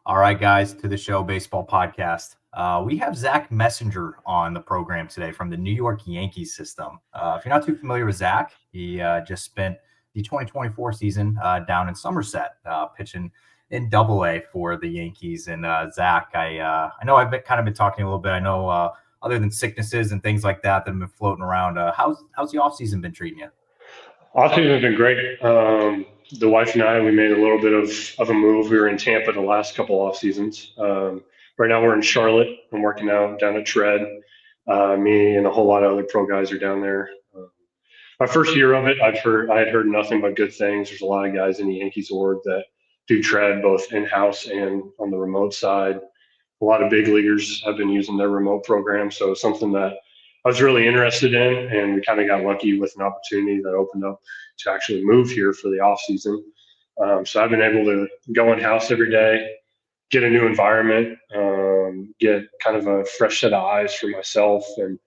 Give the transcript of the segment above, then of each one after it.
All right, guys, to the show baseball podcast. We have Zach Messenger on the program today from the New York Yankees system. If you're not too familiar with Zach, he just spent the 2024 season down in Somerset, pitching in Double A for the Yankees. And Zach, I know kind of been talking a little bit. I know other than sicknesses and things like that that have been floating around, how's the off season been treating you? Off season has been great. The wife and I, we made a little bit of a move. We were in Tampa the last couple off seasons. Right now we're in Charlotte. I'm working out down at Tread. Me and a whole lot of other pro guys are down there. My first year of it, I had heard nothing but good things. There's a lot of guys in the Yankees org that do Tread both in house and on the remote side. A lot of big leaguers have been using their remote program, so it's something that I was really interested in, and we kind of got lucky with an opportunity that opened up to actually move here for the off season. So I've been able to go in house every day, get a new environment, get kind of a fresh set of eyes for myself, and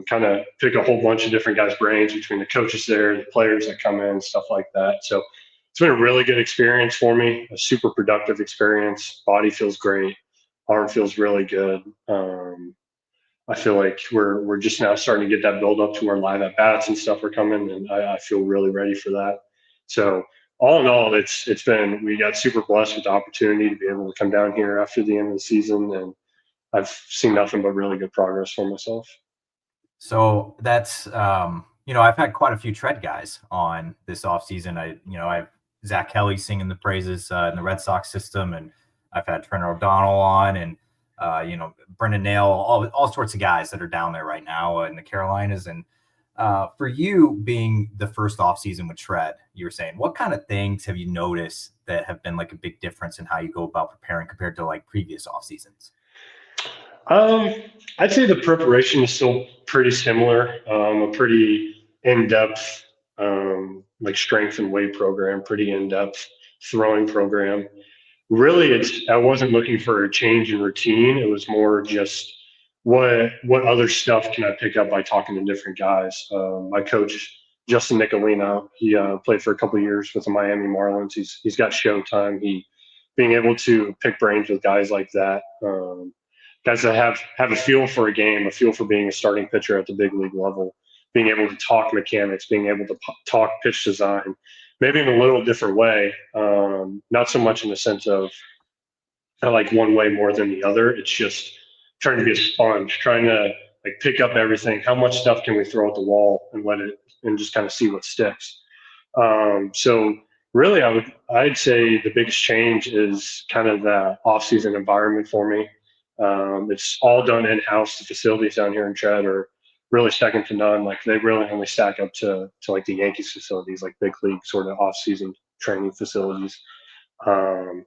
kind of pick a whole bunch of different guys' brains between the coaches there, the players that come in, stuff like that. So it's been a really good experience for me, a super productive experience. Body feels great, arm feels really good. I feel like we're just now starting to get that build up to where live at bats and stuff are coming, and I feel really ready for that. So all in all, it's been we got super blessed with the opportunity to be able to come down here after the end of the season, and I've seen nothing but really good progress for myself. So that's I've had quite a few Tread guys on this offseason. I have Zach Kelly singing the praises in the Red Sox system, and I've had Trent O'Donnell on, and Brendan Nail, all sorts of guys that are down there right now in the Carolinas. And for you being the first offseason with Tread, you were saying, what kind of things have you noticed that have been like a big difference in how you go about preparing compared to like previous off seasons? Um, I'd say the preparation is still pretty similar. A pretty in-depth, like strength and weight program, pretty in-depth throwing program. Really, I wasn't looking for a change in routine. It was more just what other stuff can I pick up by talking to different guys. My coach Justin Nicolina, he played for a couple of years with the Miami Marlins. He's got Showtime. He being able to pick brains with guys like that. Guys that have a feel for a game, a feel for being a starting pitcher at the big league level, being able to talk mechanics, being able to talk pitch design, maybe in a little different way. Not so much in the sense of I like one way more than the other. It's just trying to be a sponge, trying to like pick up everything. How much stuff can we throw at the wall and let it and just kind of see what sticks? So really, I'd say the biggest change is kind of the off-season environment for me. It's all done in-house. The facilities down here in Chad are really second to none. Like they really only stack up to like the Yankees facilities, like big league sort of off-season training facilities. Um,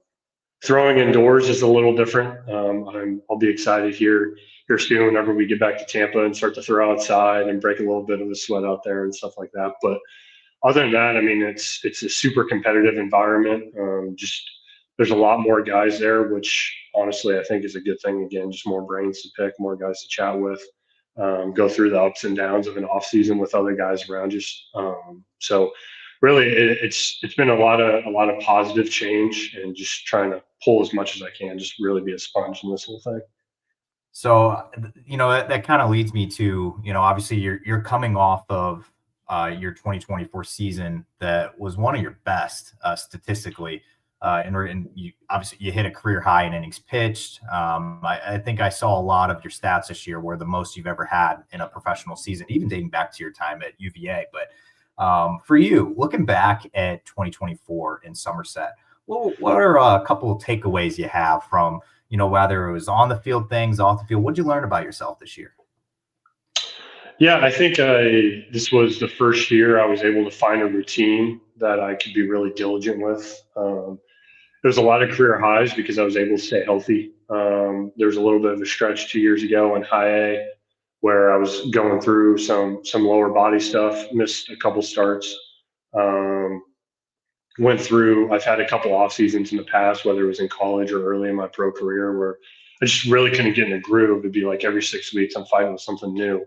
Throwing indoors is a little different. I'll be excited here soon whenever we get back to Tampa and start to throw outside and break a little bit of the sweat out there and stuff like that. But other than that, I mean, it's a super competitive environment. Just there's a lot more guys there, which honestly I think is a good thing. Again, just more brains to pick, more guys to chat with, go through the ups and downs of an off season with other guys around you. So really, it's been a lot of positive change and just trying to pull as much as I can, just really be a sponge in this whole thing. So, that kind of leads me to, obviously you're coming off of your 2024 season that was one of your best statistically. And you obviously you hit a career high in innings pitched. I think I saw a lot of your stats this year were the most you've ever had in a professional season, even dating back to your time at UVA. But for you, looking back at 2024 in Somerset, what are a couple of takeaways you have from whether it was on the field things, off the field? What'd you learn about yourself this year? Yeah, I think this was the first year I was able to find a routine that I could be really diligent with. There's a lot of career highs because I was able to stay healthy. There was a little bit of a stretch 2 years ago in high A where I was going through some lower body stuff, missed a couple starts. Um, Went through. I've had a couple off seasons in the past, whether it was in college or early in my pro career, where I just really couldn't get in a groove. It'd be like every 6 weeks I'm fighting with something new.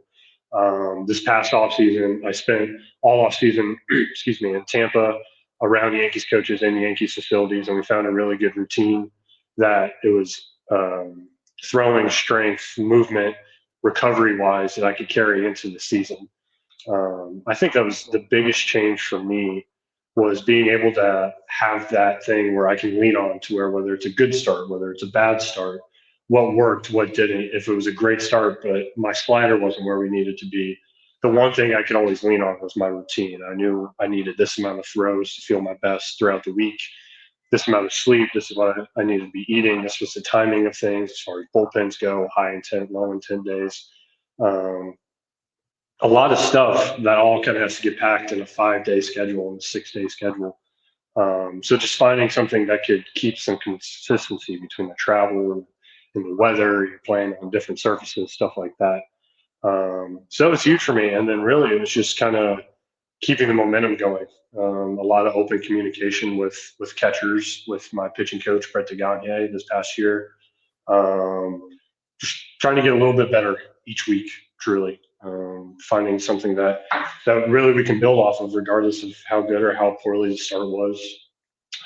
This past off season, I spent all off season, excuse me, in Tampa around Yankees coaches and Yankees facilities, and we found a really good routine that it was throwing strength, movement, recovery wise that I could carry into the season. I think that was the biggest change for me was being able to have that thing where I can lean on to where whether it's a good start, whether it's a bad start, what worked, what didn't. If it was a great start, but my slider wasn't where we needed to be, the one thing I could always lean on was my routine. I knew I needed this amount of throws to feel my best throughout the week, this amount of sleep, this is what I needed to be eating, this was the timing of things as far as bullpens go, high intent, low intent days. Um, a lot of stuff that all kind of has to get packed in a 5 day schedule and a 6 day schedule. So just finding something that could keep some consistency between the travel and the weather, you're playing on different surfaces, stuff like that. So it was huge for me. And then really it was just kind of keeping the momentum going. A lot of open communication with catchers, with my pitching coach, Brett DeGagne, this past year. Just trying to get a little bit better each week, truly. Finding something that really we can build off of, regardless of how good or how poorly the start was.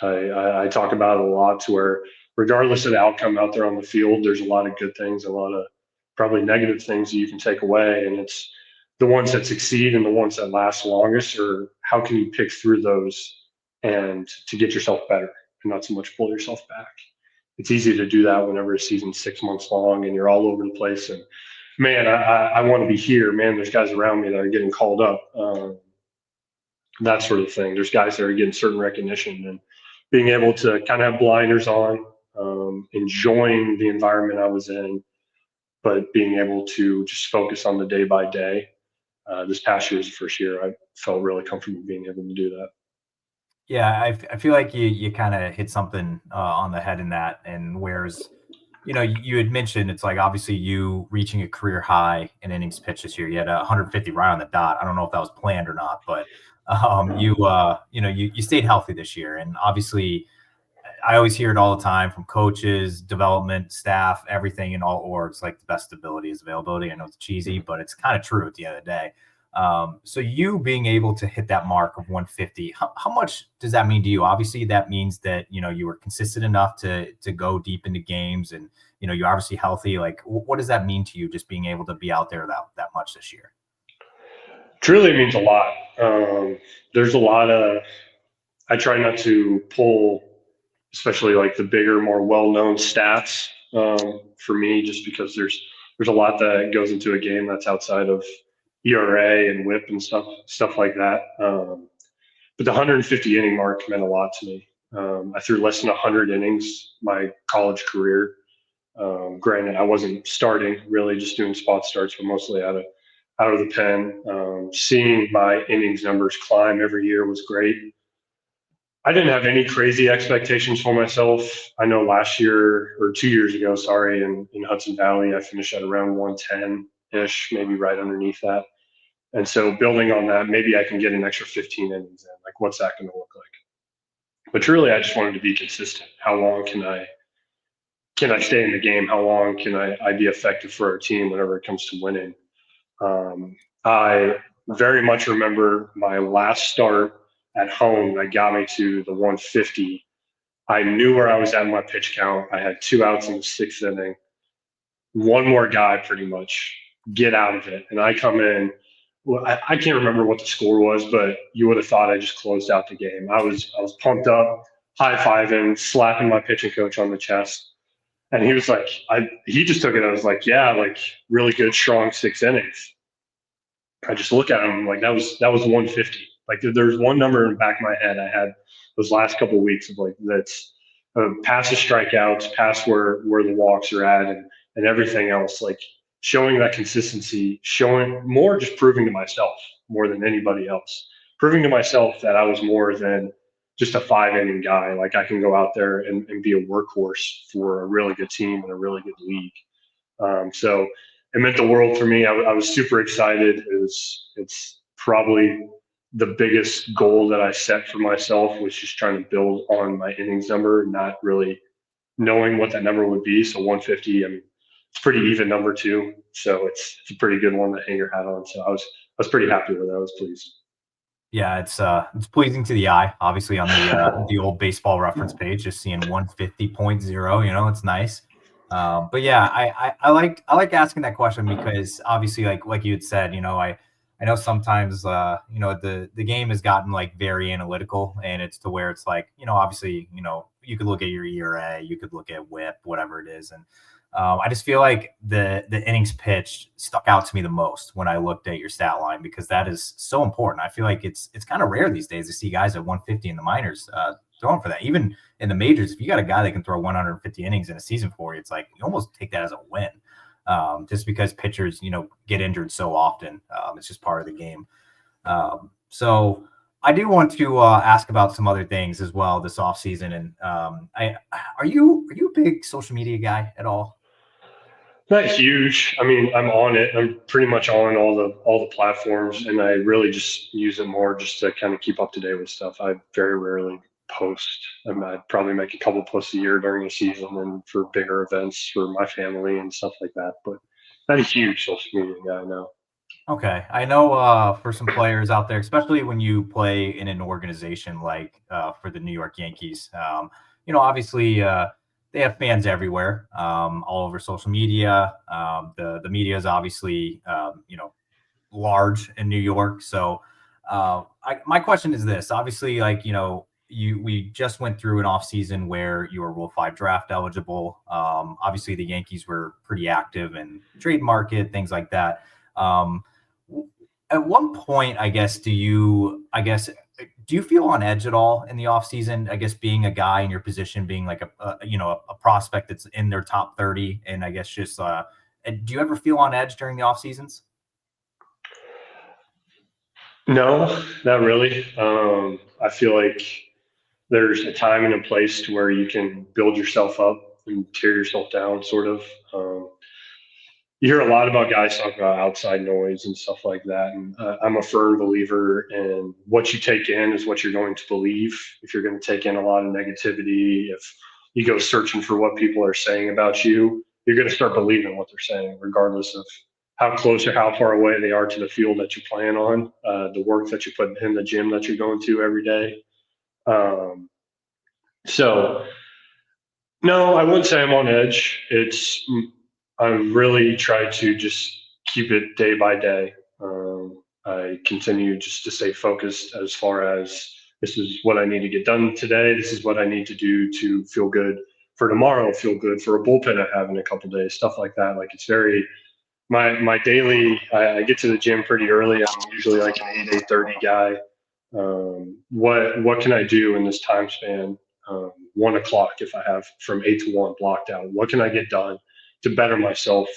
I talk about it a lot to where, regardless of the outcome out there on the field, there's a lot of good things, a lot of probably negative things that you can take away, and it's the ones that succeed and the ones that last longest, or how can you pick through those and to get yourself better and not so much pull yourself back. It's easy to do that whenever a season's 6 months long and you're all over the place. And man, I want to be here. Man, there's guys around me that are getting called up. That sort of thing. There's guys that are getting certain recognition, and being able to kind of have blinders on, enjoying the environment I was in, but being able to just focus on the day by day. This past year was the first year I felt really comfortable being able to do that. Yeah, I feel like you kind of hit something on the head in that. And whereas, you had mentioned it's like obviously you reaching a career high in innings pitched this year. You had 150 right on the dot. I don't know if that was planned or not, but you stayed healthy this year, and obviously I always hear it all the time from coaches, development staff, everything in all orgs. Like the best ability is availability. I know it's cheesy, but it's kind of true at the end of the day. So you being able to hit that mark of 150, how much does that mean to you? Obviously, that means that you were consistent enough to go deep into games, and you're obviously healthy. Like, what does that mean to you, just being able to be out there that much this year? Truly means a lot. There's a lot of, I try not to pull, especially like the bigger, more well-known stats for me, just because there's a lot that goes into a game that's outside of ERA and WHIP and stuff like that. But the 150 inning mark meant a lot to me. I threw less than 100 innings my college career. Granted, I wasn't starting, really just doing spot starts, but mostly out of the pen. Seeing my innings numbers climb every year was great. I didn't have any crazy expectations for myself. I know last year or 2 years ago, sorry, in Hudson Valley, I finished at around 110 ish, maybe right underneath that. And so building on that, maybe I can get an extra 15 innings in. Like, what's that going to look like? But truly, I just wanted to be consistent. How long can I stay in the game? How long can I be effective for our team whenever it comes to winning? I very much remember my last start at home that got me to the 150. I knew where I was at in my pitch count. I had 2 outs in the sixth inning. One more guy, pretty much, get out of it. And I come in. Well, I can't remember what the score was, but you would have thought I just closed out the game. I was pumped up, high fiving, slapping my pitching coach on the chest. And he was like, he just took it. I was like, yeah, like really good, strong 6 innings. I just look at him like that was 150. Like there's one number in the back of my head I had those last couple of weeks of like that's past the strikeouts, past where the walks are at, and everything else. Like showing that consistency, showing more, just proving to myself more than anybody else, proving to myself that I was more than just a 5 inning guy. Like I can go out there and be a workhorse for a really good team and a really good league. So it meant the world for me. I was super excited. It's probably the biggest goal that I set for myself was just trying to build on my innings number, not really knowing what that number would be. So 150, I mean, it's a pretty even number too. So it's a pretty good one to hang your hat on. So I was pretty happy with that. I was pleased. Yeah, it's pleasing to the eye. Obviously, on the old baseball reference page, just seeing 150.0, it's nice. But yeah, I like asking that question because obviously, like you had said, I know sometimes the game has gotten like very analytical, and it's to where it's like obviously you could look at your ERA, you could look at WHIP, whatever it is, and I just feel like the innings pitched stuck out to me the most when I looked at your stat line because that is so important. I feel like it's kind of rare these days to see guys at 150 in the minors throwing for that. Even in the majors, if you got a guy that can throw 150 innings in a season for you, it's like you almost take that as a win. Just because pitchers, get injured so often, it's just part of the game. So I do want to ask about some other things as well this offseason. And I are you a big social media guy at all? Not huge. I mean, I'm on it. I'm pretty much on all the platforms, and I really just use it more just to kind of keep up to date with stuff. I very rarely post. I probably make a couple posts a year during the season and for bigger events for my family and stuff like that. But not a huge social media guy, no. Okay. I know for some players out there, especially when you play in an organization like for the New York Yankees, obviously they have fans everywhere, all over social media. The media is obviously, large in New York. So, my question is this: obviously, like we just went through an off season where you were Rule 5 draft eligible. Obviously, the Yankees were pretty active in trade market, things like that. Um, at one point, do you feel on edge at all in the off season? I guess being a guy in your position, being like a prospect that's in their top 30, and I guess just do you ever feel on edge during the off seasons? No, not really. I feel like there's a time and a place to where you can build yourself up and tear yourself down, sort of. You hear a lot about guys talking about outside noise and stuff like that. And I'm a firm believer in what you take in is what you're going to believe. If you're going to take in a lot of negativity, if you go searching for what people are saying about you, you're going to start believing what they're saying, regardless of how close or how far away they are to the field that you're playing on, the work that you put in the gym that you're going to every day. Um, so no, I wouldn't say I'm on edge. I really try to just keep it day by day. I continue just to stay focused as far as this is what I need to get done today. This is what I need to do to feel good for tomorrow, feel good for a bullpen I have in a couple days, stuff like that. Like it's very my daily. I get to the gym pretty early. I'm usually like an 8:30 guy. What can I do in this time span? 1 o'clock if I have from 8 to 1 blocked out. What can I get done to better myself,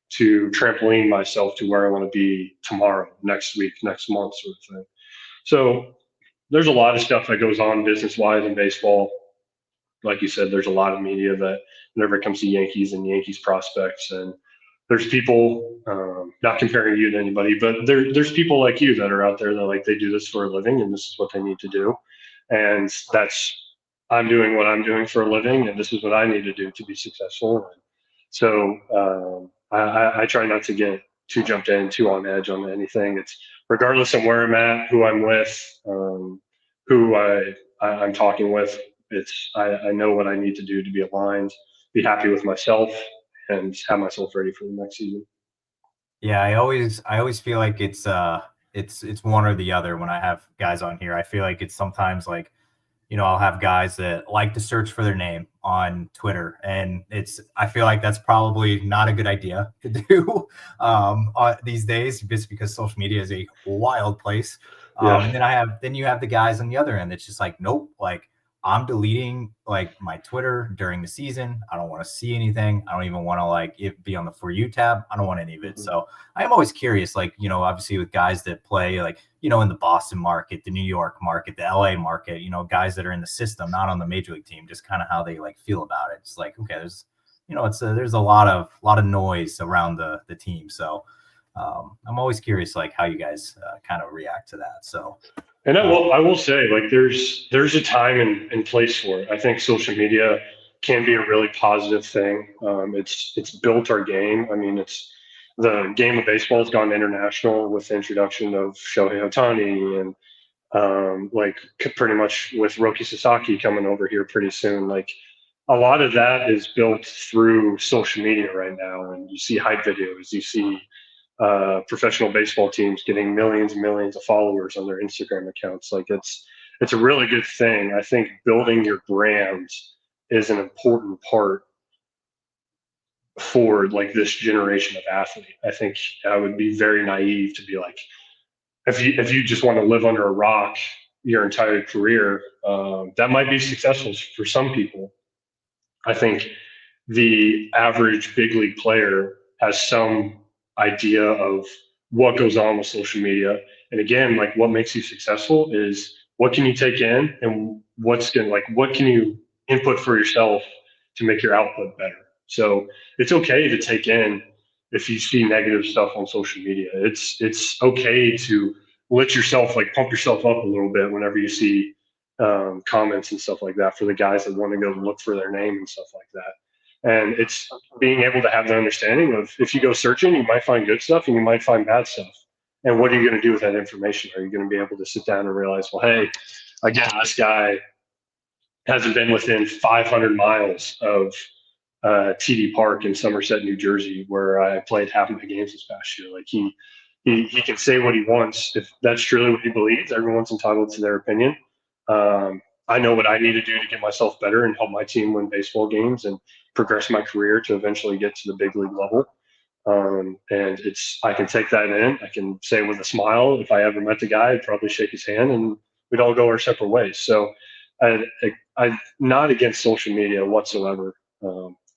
to trampoline myself to where I want to be tomorrow, next week, next month, sort of thing. So there's a lot of stuff that goes on business wise in baseball. Like you said, there's a lot of media that whenever it comes to Yankees and Yankees prospects, and there's people, not comparing you to anybody, but there's people like you that are out there that like they do this for a living and this is what they need to do. And that's, I'm doing what I'm doing for a living and this is what I need to do to be successful. And so I try not to get too jumped in, too on edge on anything. It's regardless of where I'm at, who I'm with, who I'm talking with. I know what I need to do to be aligned, be happy with myself, and have myself ready for the next season. Yeah, I always feel like it's one or the other when I have guys on here. I feel like it's sometimes like, I'll have guys that like to search for their name on Twitter, and I feel like that's probably not a good idea to do these days, just because social media is a wild place. Yeah. And then you have the guys on the other end that's just like, nope, like I'm deleting like my Twitter during the season. I don't want to see anything. I don't even want to like it be on the For You tab. I don't want any of it. Mhm. So I am always curious, like, obviously with guys that play like, in the Boston market, the New York market, the LA market, guys that are in the system, not on the major league team, just kind of how they like feel about it. It's like, okay, there's a lot of noise around the team. So I'm always curious, like how you guys kind of react to that. So And I uh, will I will say like there's a time and place for it. I think social media can be a really positive thing. It's built our game. I mean, it's the game of baseball has gone international with the introduction of Shohei Ohtani and like pretty much with Roki Sasaki coming over here pretty soon. Like a lot of that is built through social media right now, and you see hype videos, you see professional baseball teams getting millions and millions of followers on their Instagram accounts. Like it's a really good thing. I think building your brand is an important part for like this generation of athlete. I think I would be very naive to be like, if you just want to live under a rock your entire career, that might be successful for some people. I think the average big league player has some idea of what goes on with social media. And again, like what makes you successful is what can you take in and what can you input for yourself to make your output better. So it's okay to take in if you see negative stuff on social media. It's okay to let yourself like pump yourself up a little bit whenever you see comments and stuff like that for the guys that want to go look for their name and stuff like that. And it's being able to have the understanding of if you go searching, you might find good stuff and you might find bad stuff. And what are you going to do with that information? Are you going to be able to sit down and realize, well, hey, again, this guy hasn't been within 500 miles of TD Park in Somerset, New Jersey, where I played half of my games this past year. Like he can say what he wants. If that's truly what he believes, everyone's entitled to their opinion. I know what I need to do to get myself better and help my team win baseball games and progress my career to eventually get to the big league level. And I can take that in. I can say with a smile, if I ever met the guy, I'd probably shake his hand and we'd all go our separate ways. So I'm not against social media whatsoever.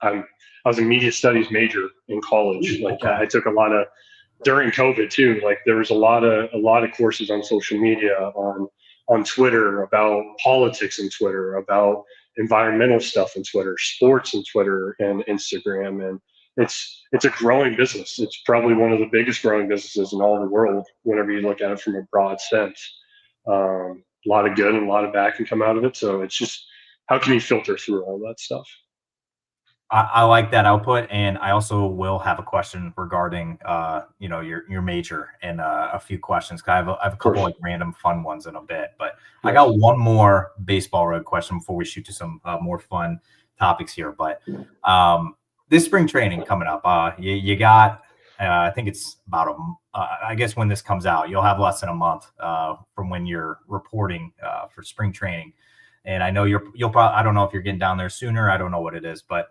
I was a media studies major in college. Ooh, Like okay. I took a lot of during COVID too. Like there was a lot of courses on social media on Twitter about politics and Twitter, about environmental stuff in Twitter, sports and Twitter and Instagram, and it's a growing business. It's probably one of the biggest growing businesses in all the world whenever you look at it from a broad sense. A lot of good and a lot of bad can come out of it. So it's just how can you filter through all that stuff? I like that output, and I also will have a question regarding, your major and a few questions. 'Cause I have a Of couple course. like random fun ones in a bit, but I got Nice. one more baseball road question before we shoot to some more fun topics here. But um, this spring training coming up, you got, I think it's about I guess when this comes out, you'll have less than a month from when you're reporting for spring training. And I know you'll probably, I don't know if you're getting down there sooner. I don't know what it is, but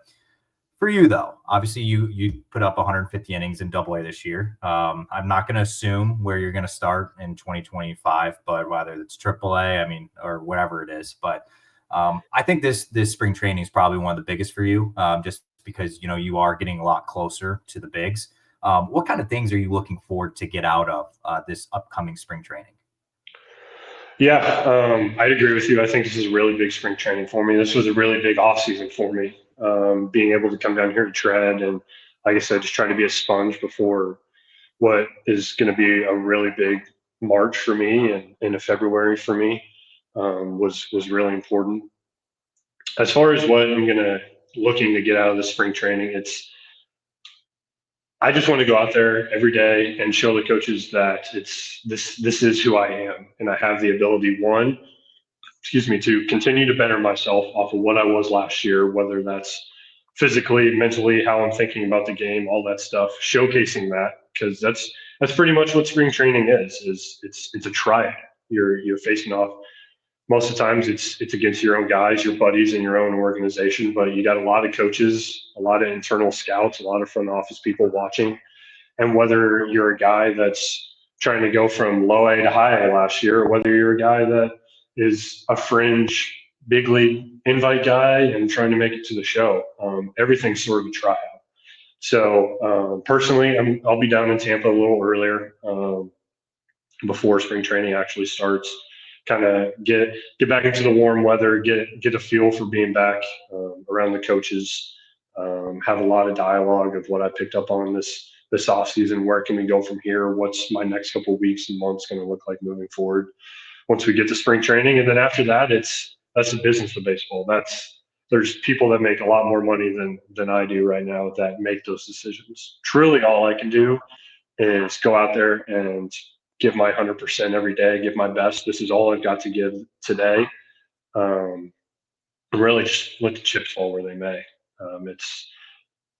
for you though, obviously you put up 150 innings in Double A this year. I'm not going to assume where you're going to start in 2025, but whether it's Triple A, I mean, or whatever it is. But I think this spring training is probably one of the biggest for you, just because you are getting a lot closer to the bigs. What kind of things are you looking forward to get out of this upcoming spring training? Yeah, I'd agree with you. I think this is a really big spring training for me. This was a really big off season for me. Being able to come down here to tread and, like I said, just trying to be a sponge before what is going to be a really big March for me and in a February for me was really important. As far as what I'm gonna looking to get out of the spring training, it's I just want to go out there every day and show the coaches that this is who I am and I have the ability one, excuse me, to continue to better myself off of what I was last year, whether that's physically, mentally, how I'm thinking about the game, all that stuff, showcasing that because that's pretty much what spring training is it's a tryout. You're facing off most of the times it's against your own guys, your buddies in your own organization, but you got a lot of coaches, a lot of internal scouts, a lot of front office people watching. And whether you're a guy that's trying to go from low A to high A last year, or whether you're a guy that is a fringe big league invite guy and trying to make it to the show, everything's sort of a tryout. So personally, I'll be down in Tampa a little earlier. Before spring training actually starts. Kind of get back into the warm weather, get a feel for being back around the coaches. Have a lot of dialogue of what I picked up on this off season. Where can we go from here? What's my next couple of weeks and months going to look like moving forward? Once we get to spring training, and then after that, that's the business of baseball. There's people that make a lot more money than I do right now that make those decisions. Truly, all I can do is go out there and give my 100% every day, give my best. This is all I've got to give today. Um, and really just let the chips fall where they may. It's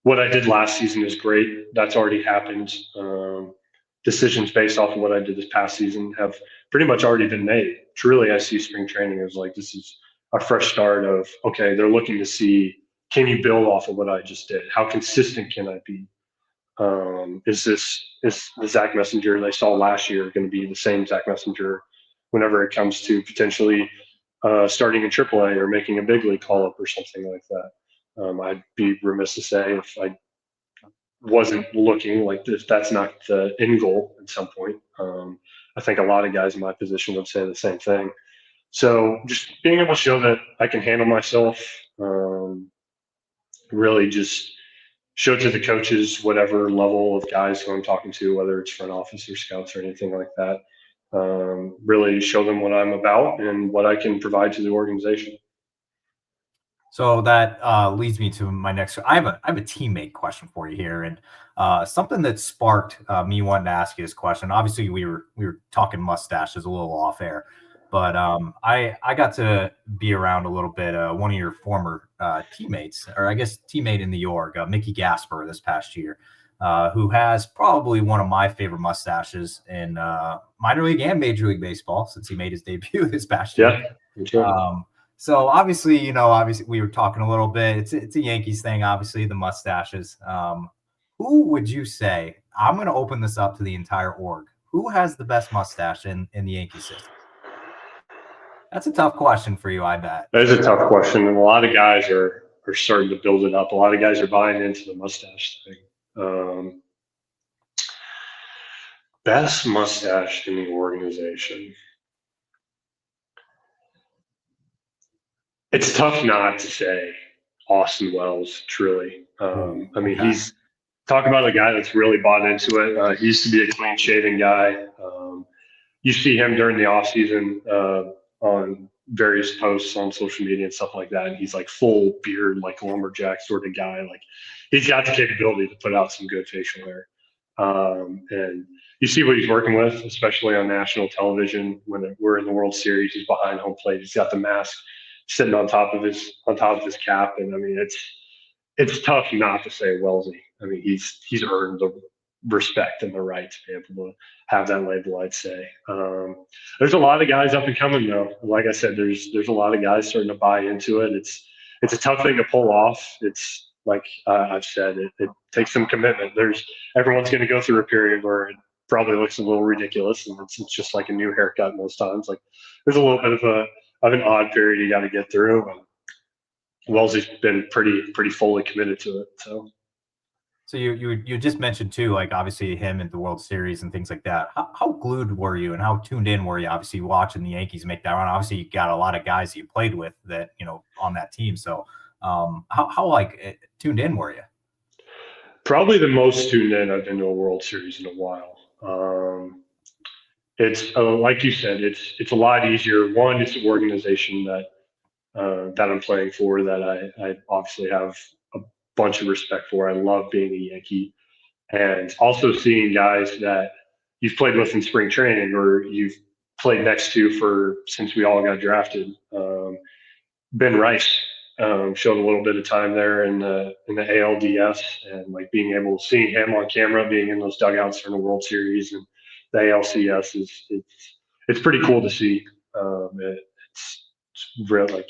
what I did last season is great. That's already happened. Decisions based off of what I did this past season have pretty much already been made. Truly, I see spring training as like this is a fresh start of okay. They're looking to see, can you build off of what I just did? How consistent can I be? Is the Zach Messenger they saw last year going to be the same Zach Messenger whenever it comes to potentially starting in AAA or making a big league call up or something like that? I'd be remiss to say if I wasn't looking like this, that's not the end goal at some point. I think a lot of guys in my position would say the same thing. So just being able to show that I can handle myself, really just show to the coaches whatever level of guys who I'm talking to, whether it's front office or scouts or anything like that. Really show them what I'm about and what I can provide to the organization. So that leads me to my next. I have a teammate question for you here, and something that sparked me wanting to ask you this question. Obviously, we were talking mustaches a little off air, but I got to be around a little bit. One of your former teammates, or I guess teammate in New York, Mickey Gasper, this past year, who has probably one of my favorite mustaches in minor league and major league baseball since he made his debut this past year. Yeah, sure. So obviously, obviously we were talking a little bit. It's a Yankees thing, obviously, the mustaches. Who would you say? I'm going to open this up to the entire org. Who has the best mustache in the Yankee system? That's a tough question for you, I bet. That is a tough question, and a lot of guys are starting to build it up. A lot of guys are buying into the mustache thing. Best mustache in the organization. It's tough not to say Austin Wells. Truly, I mean, Okay. he's talk about a guy that's really bought into it. He used to be a clean shaven guy. You see him during the off season on various posts on social media and stuff like that, and he's like full beard, like lumberjack sort of guy. Like he's got the capability to put out some good facial hair. And you see what he's working with, especially on national television when we're in the World Series. He's behind home plate. He's got the mask sitting on top of his cap, and I mean it's tough not to say Wellesley. I mean he's earned the respect and the right to be able to have that label. I'd say there's a lot of guys up and coming though. Like I said, there's a lot of guys starting to buy into it. It's a tough thing to pull off. It's like I've said, it takes some commitment. Everyone's going to go through a period where it probably looks a little ridiculous, and it's just like a new haircut most times. Like there's a little bit of an odd period you got to get through. And Wellesley's been pretty fully committed to it. So you just mentioned too, like obviously him at the World Series and things like that. How glued were you and how tuned in were you? Obviously watching the Yankees make that run. Obviously you got a lot of guys that you played with that on that team. So how like tuned in were you? Probably the most tuned in I've been to a World Series in a while. It's like you said, it's a lot easier. One, it's an organization that I'm playing for that I obviously have a bunch of respect for. I love being a Yankee, and also seeing guys that you've played with in spring training or you've played next to for since we all got drafted. Ben Rice showed a little bit of time there in the ALDS, and like being able to see him on camera, being in those dugouts during the World Series and the ALCS is it's pretty cool to see. It's real like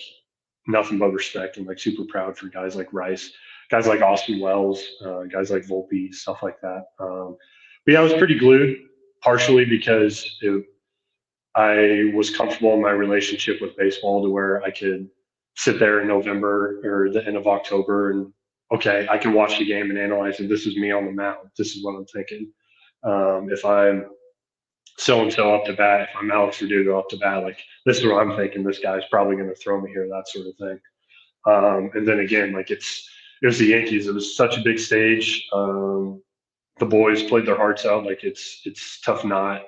nothing but respect and like super proud for guys like Rice, guys like Austin Wells, guys like Volpe, stuff like that. But yeah, I was pretty glued, partially because I was comfortable in my relationship with baseball to where I could sit there in November or the end of October and okay, I can watch the game and analyze it. This is me on the mound. This is what I'm thinking. If I'm so and so up to bat, if I'm Alex Verdugo up to bat, like this is what I'm thinking. This guy's probably going to throw me here, that sort of thing. And then again, like it was the Yankees. It was such a big stage. The boys played their hearts out. Like it's tough not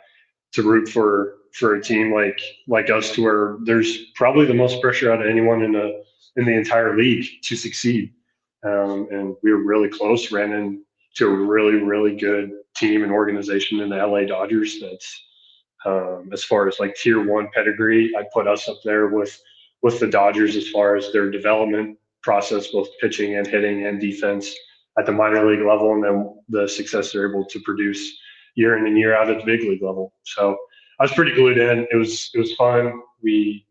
to root for a team like us, to where there's probably the most pressure out of anyone in the entire league to succeed. And we were really close. Ran into a really good team and organization in the LA Dodgers. As far as like tier one pedigree, I put us up there with the Dodgers as far as their development process, both pitching and hitting and defense at the minor league level, and then the success they're able to produce year in and year out at the big league level. So I was pretty glued in. It was fun. We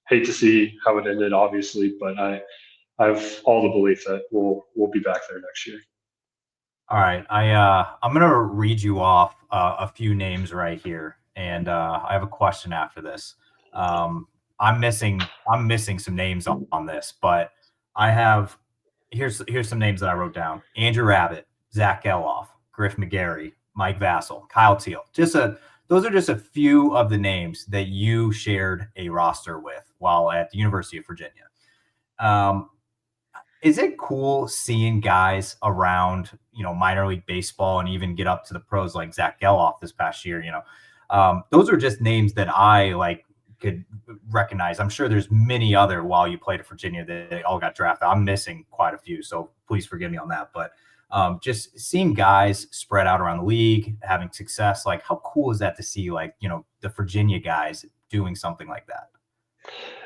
hate to see how it ended, obviously, but I have all the belief that we'll be back there next year. All right, I'm gonna read you off a few names right here, and I have a question after this. Um, I'm missing some names on this, but I have here's some names that I wrote down: Andrew Abbott, Zach Geloff, Griff McGarry, Mike Vassell, Kyle Teal. Those are just a few of the names that you shared a roster with while at the University of Virginia. Um, is it cool seeing guys around, minor league baseball and even get up to the pros like Zach Geloff this past year? Those are just names that I like could recognize. I'm sure there's many other while you played at Virginia that they all got drafted. I'm missing quite a few, so please forgive me on that. But just seeing guys spread out around the league, having success, like how cool is that to see, like, the Virginia guys doing something like that?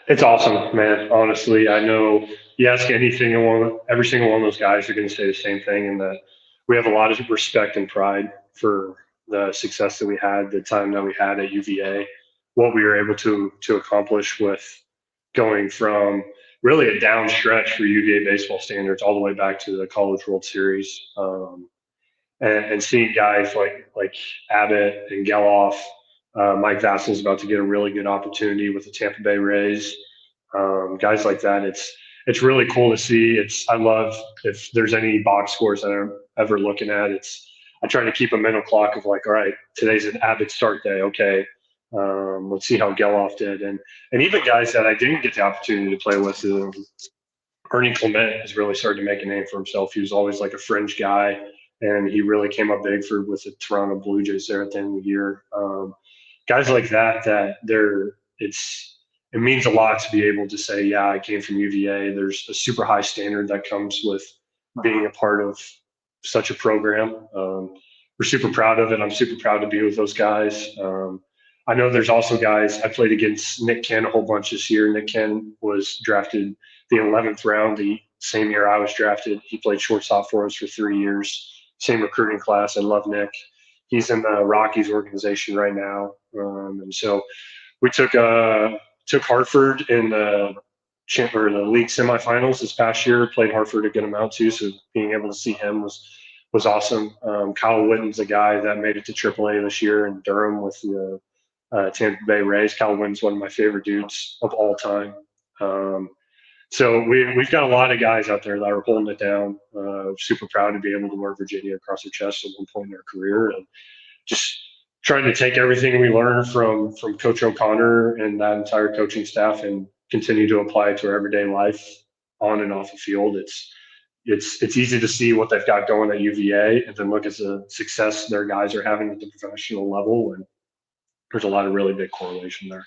It's awesome, man. Honestly, I know you ask anything, and every single one of those guys are going to say the same thing, and that we have a lot of respect and pride for the success that we had, the time that we had at UVA, what we were able to accomplish with going from really a down stretch for UVA baseball standards all the way back to the College World Series. And seeing guys like Abbott and Geloff, Mike Vassell is about to get a really good opportunity with the Tampa Bay Rays. Guys like that, it's really cool to see. I love if there's any box scores that I'm ever looking at. I try to keep a mental clock of like, all right, today's an Abbott start day. Okay, let's see how Geloff did, and even guys that I didn't get the opportunity to play with. Ernie Clement has really started to make a name for himself. He was always like a fringe guy, and he really came up big with the Toronto Blue Jays there at the end of the year. Guys like that it means a lot to be able to say, yeah, I came from UVA. There's a super high standard that comes with being a part of such a program. We're super proud of it. I'm super proud to be with those guys. I know there's also guys. I played against Nick Ken a whole bunch this year. Nick Ken was drafted the 11th round the same year I was drafted. He played shortstop for us for 3 years. Same recruiting class. I love Nick. He's in the Rockies organization right now, and so we took Hartford in the league semifinals this past year. Played Hartford a good amount too, so being able to see him was awesome. Kyle Witten's a guy that made it to AAA this year in Durham with the Tampa Bay Rays. Kyle Witten's one of my favorite dudes of all time. So we've got a lot of guys out there that are holding it down. Super proud to be able to wear Virginia across their chest at one point in their career, and just trying to take everything we learned from Coach O'Connor and that entire coaching staff and continue to apply it to our everyday life on and off the field. It's easy to see what they've got going at UVA, and then look at the success their guys are having at the professional level, and there's a lot of really big correlation there.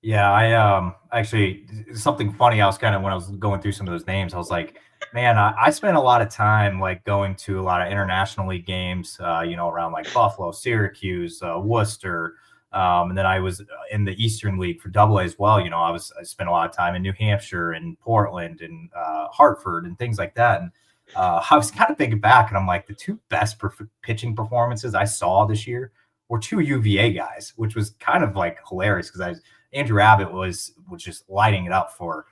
Yeah, I actually, something funny. I was kind of, when I was going through some of those names, I was like, man, I spent a lot of time like going to a lot of international league games, around like Buffalo, Syracuse, Worcester, and then I was in the Eastern League for Double A as well. I spent a lot of time in New Hampshire and Portland and Hartford and things like that. And I was kind of thinking back, and I'm like, the two best pitching performances I saw this year were two UVA guys, which was kind of like hilarious because Andrew Abbott was just lighting it up for.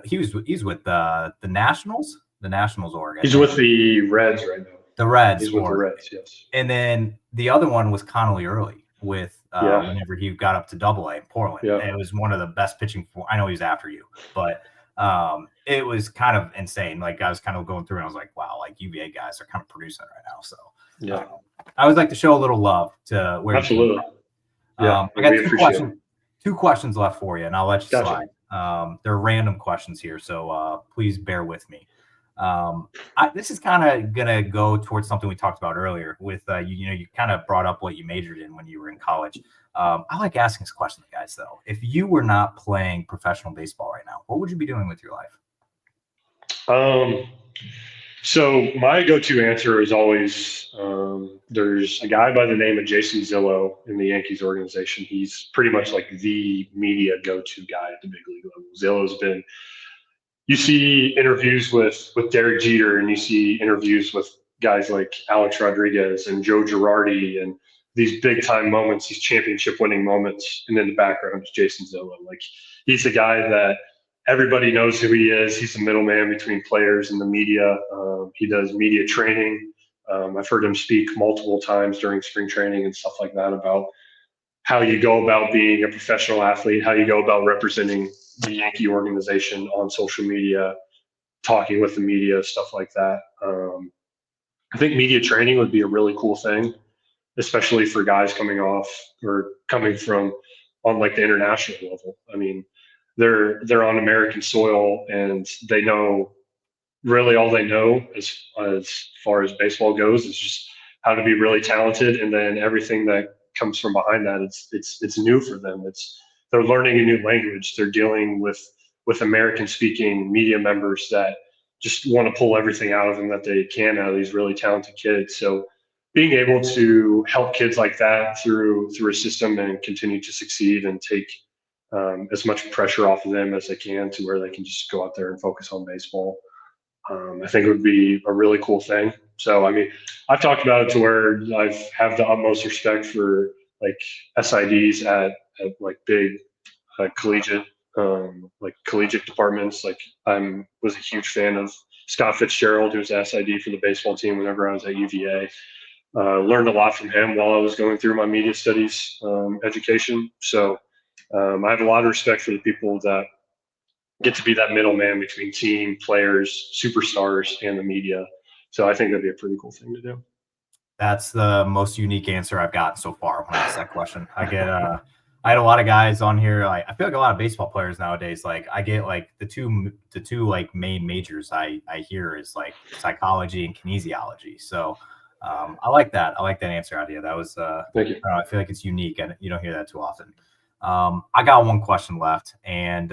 He's with the Nationals, org. He's with the Reds right now. The Reds, he's with the Reds, yes. And then the other one was Connolly Early with whenever he got up to Double A in Portland. Yeah. It was one of the best pitching. I know he was after you, but it was kind of insane. Like I was kind of going through and I was like, wow, like UVA guys are kind of producing right now. So I always like to show a little love to where. Absolutely. I got two questions left for you, and I'll let you slide. They're random questions here, so please bear with me. This is kind of gonna go towards something we talked about earlier. With you kind of brought up what you majored in when you were in college. I like asking this question to guys though. If you were not playing professional baseball right now, what would you be doing with your life? So my go-to answer is always there's a guy by the name of Jason Zillo in the Yankees organization. He's pretty much like the media go-to guy at the big league level. Zillo's been you see interviews with Derek Jeter, and you see interviews with guys like Alex Rodriguez and Joe Girardi, and these big time moments, these championship winning moments, and in the background is Jason Zillo. Like he's the guy that everybody knows who he is. He's the middleman between players and the media. He does media training. I've heard him speak multiple times during spring training and stuff like that about how you go about being a professional athlete, how you go about representing the Yankee organization on social media, talking with the media, stuff like that. I think media training would be a really cool thing, especially for guys coming off or coming from on like the international level. I mean, they're on American soil and they know really all they know as far as baseball goes is just how to be really talented, and then everything that comes from behind that, it's new for them. It's they're learning a new language. They're dealing with American speaking media members that just want to pull everything out of them that they can out of these really talented kids. So being able to help kids like that through a system and continue to succeed and take as much pressure off of them as they can to where they can just go out there and focus on baseball. I think it would be a really cool thing. So, I mean, I've talked about it to where I have the utmost respect for like SIDs at like big collegiate like collegiate departments. Like I was a huge fan of Scott Fitzgerald, who was SID for the baseball team whenever I was at UVA. Learned a lot from him while I was going through my media studies education. So I have a lot of respect for the people that get to be that middleman between team, players, superstars, and the media. So I think that'd be a pretty cool thing to do. That's the most unique answer I've gotten so far when I ask that question. I had a lot of guys on here. Like, I feel like a lot of baseball players nowadays, like I get like the two like main majors I hear is like psychology and kinesiology. So I like that. I like that answer idea. That was Thank you. I feel like it's unique and you don't hear that too often. I got one question left, and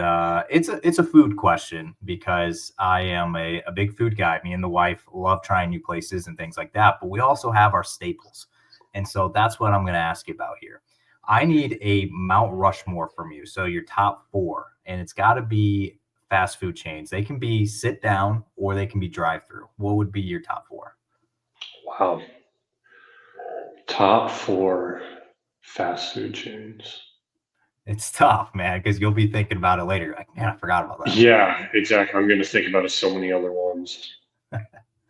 it's a food question because I am a big food guy. Me and the wife love trying new places and things like that, but we also have our staples, and so that's what I'm going to ask you about here. I need a Mount Rushmore from you, so your top four, and it's got to be fast food chains. They can be sit down or they can be drive through. What would be your top four? Wow. Top four fast food chains. It's tough, man, because you'll be thinking about it later. Like, man, I forgot about that. Yeah, exactly. I'm going to think about so many other ones.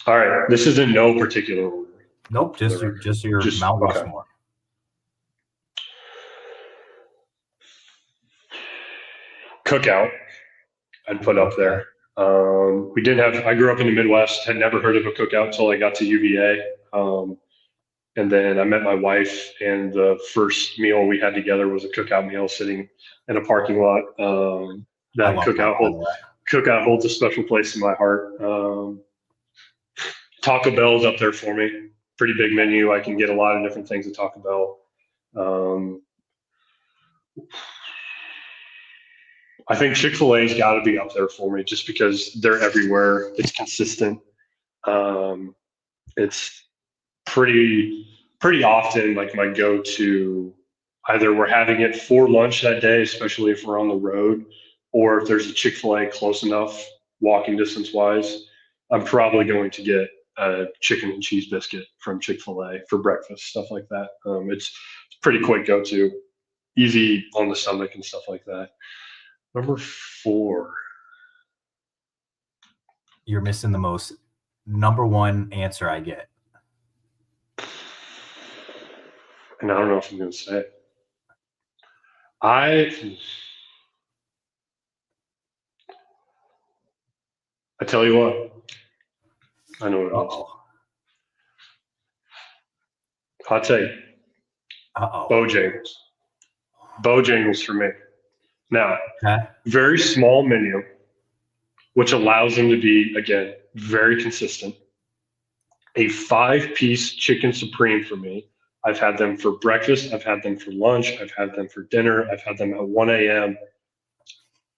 All right. This is in no particular order. Nope, just your Just Mount okay. Rushmore. Cookout, I'd put up Okay. there. We didn't have. I grew up in the Midwest. Had never heard of a cookout until I got to UVA. And then I met my wife, and the first meal we had together was a cookout meal sitting in a parking lot. I That love that, by the way. cookout holds a special place in my heart. Taco Bell's up there for me. Pretty big menu. I can get a lot of different things at Taco Bell. Um, I think Chick-fil-A's got to be up there for me just because they're everywhere. It's consistent. Um, it's pretty often like my go-to. Either we're having it for lunch that day, especially if we're on the road, or if there's a Chick-fil-A close enough, walking distance wise, I'm probably going to get a chicken and cheese biscuit from Chick-fil-A for breakfast, stuff like that. It's pretty quick go-to, easy on the stomach and stuff like that. Number four. You're missing the most number one answer I get. And I don't know if I'm going to say it. I tell you what, I know what it is. Uh-oh. I'll tell you, Uh-oh. Bojangles. Bojangles for me. Now, Okay. very small menu, which allows them to be, again, very consistent. A five-piece chicken supreme for me. I've had them for breakfast. I've had them for lunch. I've had them for dinner. I've had them at 1 a.m.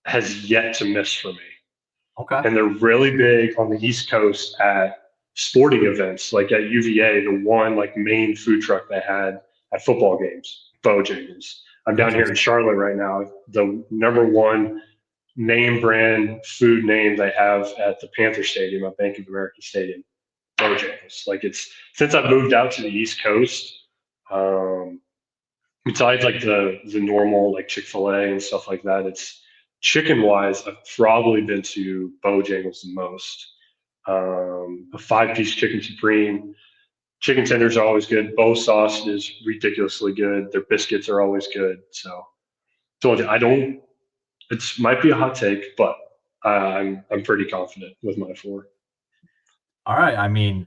Has yet to miss for me. Okay. And they're really big on the East Coast at sporting events, like at UVA, the one like main food truck they had at football games, Bojangles. I'm down here in Interesting. Charlotte right now. The number one name brand food name they have at the Panther Stadium, at Bank of America Stadium, Bojangles. Like it's since I've moved out to the East Coast, um, besides like the normal like Chick-fil-A and stuff like that, it's chicken wise, I've probably been to Bojangles the most. A 5-piece chicken supreme. Chicken tenders are always good. Bow sauce is ridiculously good. Their biscuits are always good. So told you I don't. It's might be a hot take, but I'm pretty confident with my four. All right. I mean,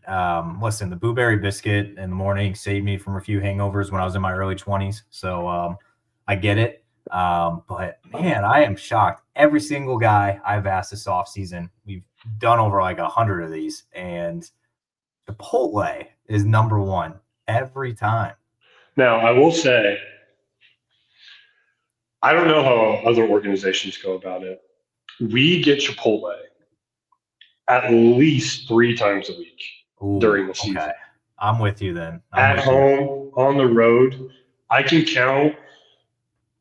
listen, the blueberry biscuit in the morning saved me from a few hangovers when I was in my early 20s. So I get it. But man, I am shocked. Every single guy I've asked this offseason, we've done over like 100 of these, and Chipotle is number one every time. Now I will say I don't know how other organizations go about it. We get Chipotle at least 3 times a week Ooh, during the okay. season. I'm with you then. I'm At with you. home, on the road, I can count.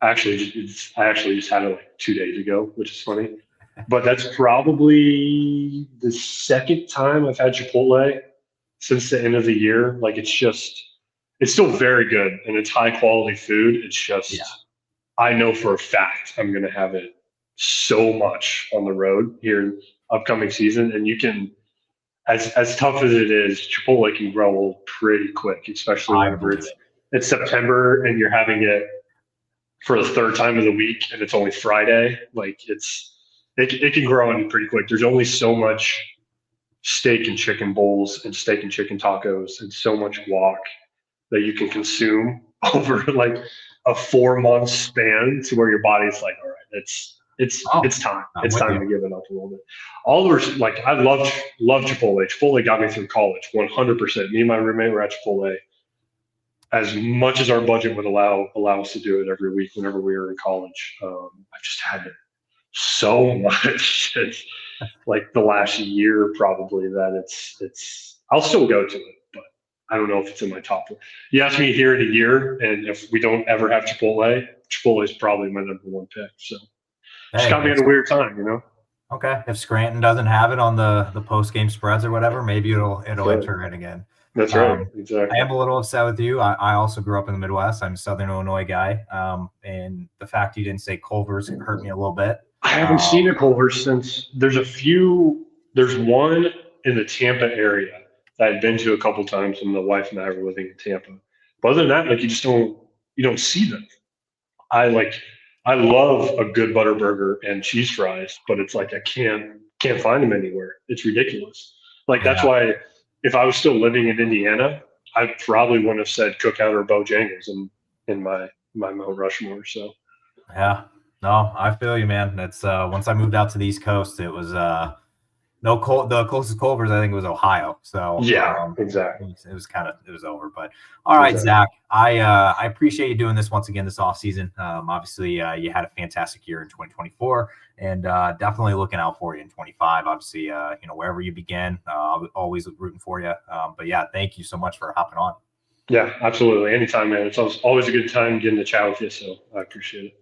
I actually just had it like 2 days ago, which is funny. But that's probably the second time I've had Chipotle since the end of the year. Like it's still very good and it's high quality food. It's Yeah, just, I know for a fact I'm going to have it so much on the road here upcoming season. And you can, as tough as it is, Chipotle can grow pretty quick, especially I whenever believe it's it. it's September and you're having it for the third time of the week and it's only Friday. Like it can grow in pretty quick. There's only so much steak and chicken bowls and steak and chicken tacos and so much guac that you can consume over like a 4 month span to where your body's like, all right, Oh, it's time. I'm It's with time you. to give it up a little bit. Oliver's like I love Chipotle. Chipotle got me through college 100%. Me and my roommate were at Chipotle as much as our budget would allow us to do it every week whenever we were in college. I've just had it so much. It's like the last year probably that it's I'll still go to it, but I don't know if it's in my top. You ask me here in a year, and if we don't ever have Chipotle, Chipotle is probably my number one pick. So just Hey, got me at a weird time, you know. okay. If Scranton doesn't have it on the post game spreads or whatever, maybe That's it'll right. enter in again. That's right. Um, I Exactly. am a little upset with you. I also grew up in the Midwest. I'm a Southern Illinois guy, and the fact you didn't say Culver's hurt me a little bit. I haven't Um, seen a Culver since there's a few. There's one in the Tampa area that I'd been to a couple times when the wife and I were living in Tampa. But other than that, like you don't see them. I like I love a good butter burger and cheese fries, but it's like I can't find them anywhere. It's ridiculous. Like that's yeah, why if I was still living in Indiana, I probably wouldn't have said Cookout or Bojangles in my Mount Rushmore. So yeah. No, I feel you, man. That's once I moved out to the East Coast, it was no the closest Culver's I think was Ohio. So yeah, exactly, it was kind of it was over. But all right, exactly. Zach, I appreciate you doing this once again this off season. Obviously, you had a fantastic year in 2024, and definitely looking out for you in 25. Obviously, wherever you begin, always rooting for you. But yeah, thank you so much for hopping on. Yeah, absolutely. Anytime, man. It's always a good time getting to chat with you. So I appreciate it.